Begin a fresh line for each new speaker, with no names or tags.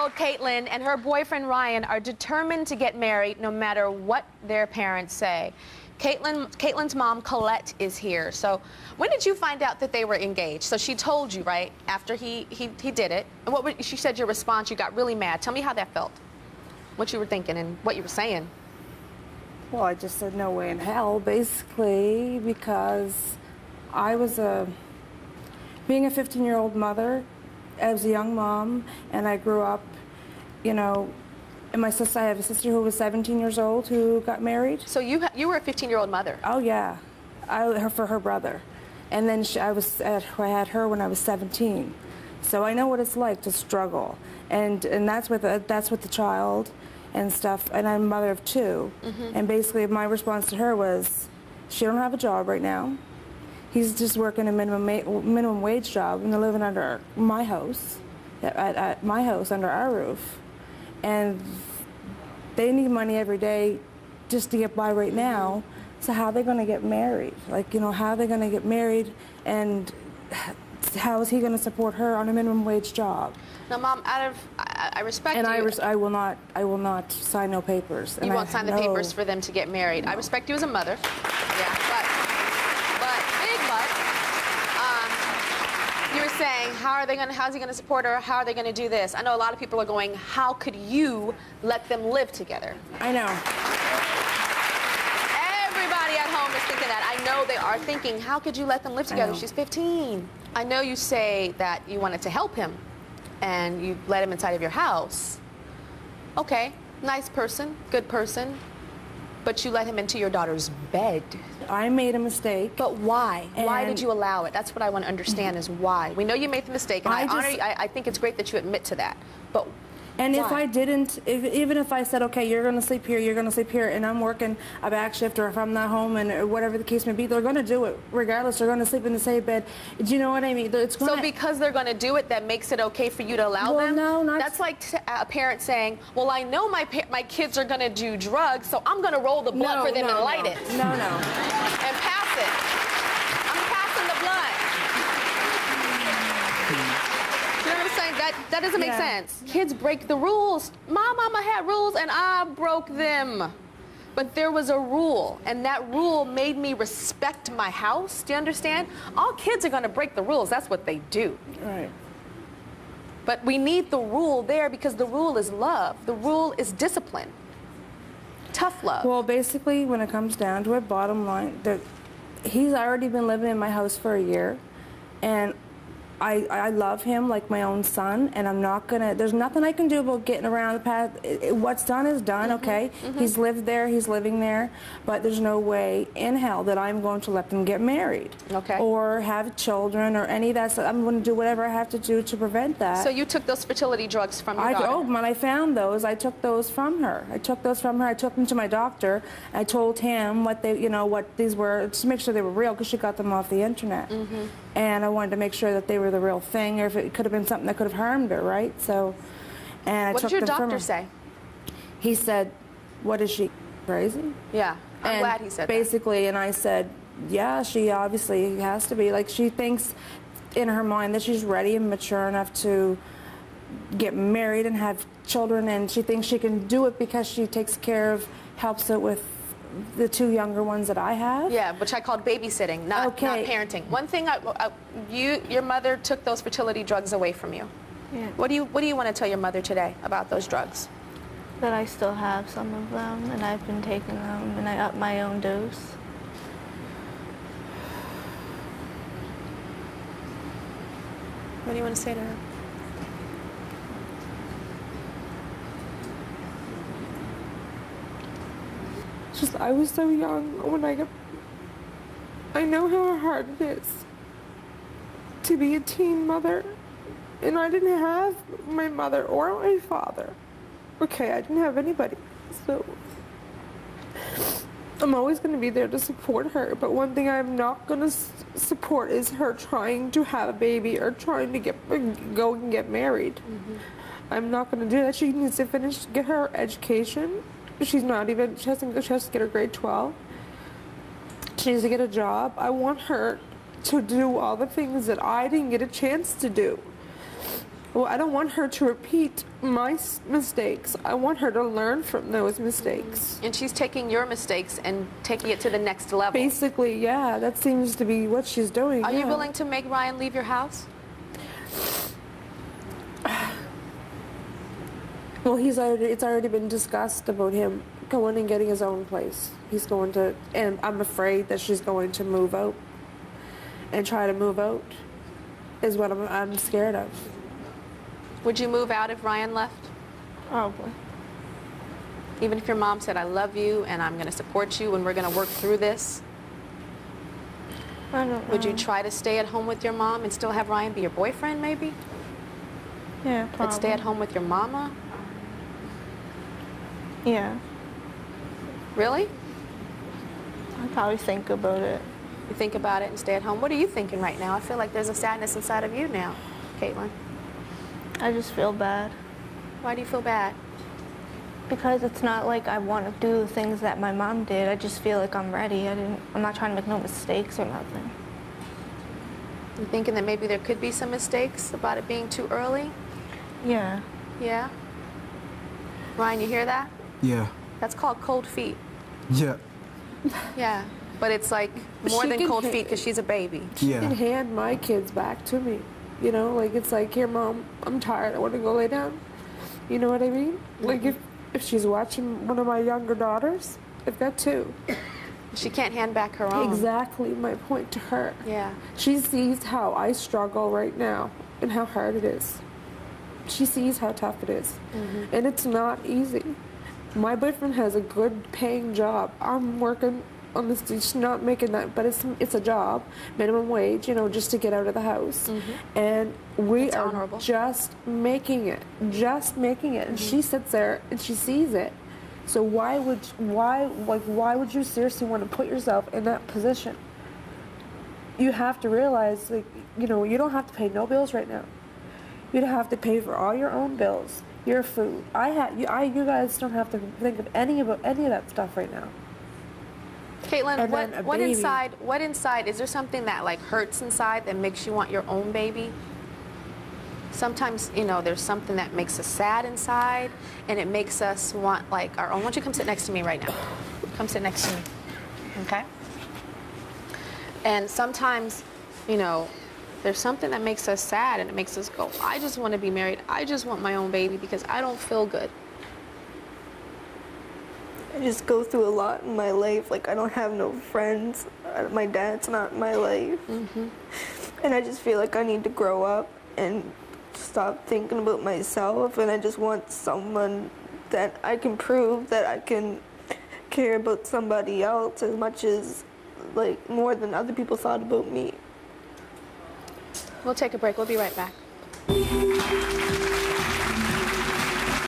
15-year-old Caitlin and her boyfriend Ryan are determined to get married no matter what their parents say. Caitlin's mom, Colette, is here. So when did you find out that they were engaged? So she told you, right, after he did it. And she said your response, you got really mad. Tell me how that felt, what you were thinking and what you were saying.
Well, I just said no way in hell, basically, because I was being a 15-year-old mother, as a young mom, and I grew up, you know, and my sister, I have a sister who was 17 years old who got married.
So you were a 15-year-old mother?
Oh yeah, for her brother, and then I had her when I was 17, so I know what it's like to struggle, and that's with the child and stuff, and I'm a mother of two, and basically my response to her was, she don't have a job right now. He's just working a minimum wage job, and they're living under my house, at my house under our roof. And they need money every day just to get by right now. So how are they going to get married? Like, you know, how are they going to get married, and how is he going to support her on a minimum wage job?
Now, Mom, I respect
and
you.
I will not sign no papers.
You won't sign the papers for them to get married. No. I respect you as a mother. Yeah, but big but. You were saying, how's he gonna support her? How are they gonna do this? I know a lot of people are going, how could you let them live together?
I know.
Everybody at home is thinking that. I know they are thinking, how could you let them live together? She's 15. I know you say that you wanted to help him and you let him inside of your house. Okay, nice person, good person. But you let him into your daughter's bed.
I made a mistake.
But why? Why did you allow it? That's what I want to understand is why. We know you made the mistake, and I think it's great that you admit to that. But
and
why?
If I didn't, even if I said, okay, you're going to sleep here, you're going to sleep here, and I'm working a back shift, or if I'm not home, and whatever the case may be, they're going to do it regardless. They're going to sleep in the same bed. Do you know what I mean?
So because they're going to do it, that makes it okay for you to allow them?
No, not.
That's like a parent saying, well, I know my kids are going to do drugs, so I'm going to roll the blunt for them and light it.
No.
And pass it. I'm passing the blunt. You know what I'm saying? That doesn't make sense. Kids break the rules. My mama had rules and I broke them. But there was a rule, and that rule made me respect my house. Do you understand? All kids are going to break the rules. That's what they do.
Right.
But we need the rule there because the rule is love. The rule is discipline. Tough love.
Well, basically, when it comes down to it, bottom line, he's already been living in my house for a year, and I love him like my own son, and I'm not gonna, there's nothing I can do about getting around the path. What's done is done, okay? He's lived there, he's living there, but there's no way in hell that I'm going to let them get married.
Okay.
Or have children or any of that stuff. I'm going to do whatever I have to do to prevent that.
So you took those fertility drugs from your daughter?
Oh, when I found those, I took those from her. I took them to my doctor. I told him what these were, to make sure they were real, because she got them off the internet. And I wanted to make sure that they were the real thing, or if it could have been something that could have harmed her, right? So, and I
what
took
did your
them from
doctor
her.
say?
He said, "What is she, crazy?"
Yeah, I'm glad he said
basically, and I said, "Yeah, she obviously has to be. Like, she thinks in her mind that she's ready and mature enough to get married and have children, and she thinks she can do it because she helps out with the two younger ones that I have."
Yeah, which I called babysitting, not parenting. One thing, your mother took those fertility drugs away from you.
Yeah.
What do you want to tell your mother today about those drugs?
That I still have some of them, and I've been taking them, and I up my own dose.
What do you want to say to her?
Just, I was so young when I know how hard it is to be a teen mother, and I didn't have my mother or my father. Okay, I didn't have anybody, so I'm always going to be there to support her, but one thing I'm not going to support is her trying to have a baby or trying to go and get married. I'm not going to do that. She needs to get her education. She has to get her grade 12. She needs to get a job. I want her to do all the things that I didn't get a chance to do. Well, I don't want her to repeat my mistakes. I want her to learn from those mistakes.
And she's taking your mistakes and taking it to the next level.
Basically, yeah, that seems to be what she's doing.
Are you
yeah.
willing to make Ryan leave your house?
Well, it's already been discussed about him going and getting his own place. He's going to, and I'm afraid that she's going to move out and try to move out is what I'm scared of.
Would you move out if Ryan left?
Probably.
Even if your mom said, I love you and I'm going to support you and we're going to work through this?
I don't know.
Would you try to stay at home with your mom and still have Ryan be your boyfriend, maybe?
Yeah, probably.
But stay at home with your mama?
Yeah.
Really?
I'd probably think about it.
You think about it and stay at home. What are you thinking right now? I feel like there's a sadness inside of you now, Caitlin.
I just feel bad.
Why do you feel bad?
Because it's not like I want to do the things that my mom did. I just feel like I'm ready. I'm not trying to make no mistakes or nothing.
You thinking that maybe there could be some mistakes about it being too early?
Yeah.
Yeah? Ryan, you hear that?
Yeah.
That's called cold feet.
Yeah.
Yeah. But it's like more
She
than
can
cold
ha-
feet because she's a baby.
She can
Yeah.
hand my kids back to me. You know, like it's like, here, Mom, I'm tired. I want to go lay down. You know what I mean? Like if she's watching one of my younger daughters, I've got two.
She can't hand back her own.
Exactly my point to her.
Yeah.
She sees how I struggle right now and how hard it is. She sees how tough it is. And it's not easy. My boyfriend has a good paying job. I'm working on this, just not making that, but it's a job, minimum wage, you know, just to get out of the house. And we
It's
are
honorable.
just making it. And she sits there and she sees it. So why would you seriously want to put yourself in that position? You have to realize, like, you know, you don't have to pay no bills right now. You don't have to pay for all your own bills, your food. You guys don't have to think of any of that stuff right now.
Caitlin,
And then a
what
baby.
inside, is there something that like hurts inside that makes you want your own baby? Sometimes, you know, there's something that makes us sad inside and it makes us want like our own. Why don't you come sit next to me right now? Come sit next to me, okay? And sometimes, you know, there's something that makes us sad and it makes us go, I just want to be married. I just want my own baby because I don't feel good.
I just go through a lot in my life. Like, I don't have no friends. My dad's not in my life. And I just feel like I need to grow up and stop thinking about myself. And I just want someone that I can prove that I can care about somebody else as much as, like, more than other people thought about me.
We'll take a break. We'll be right back.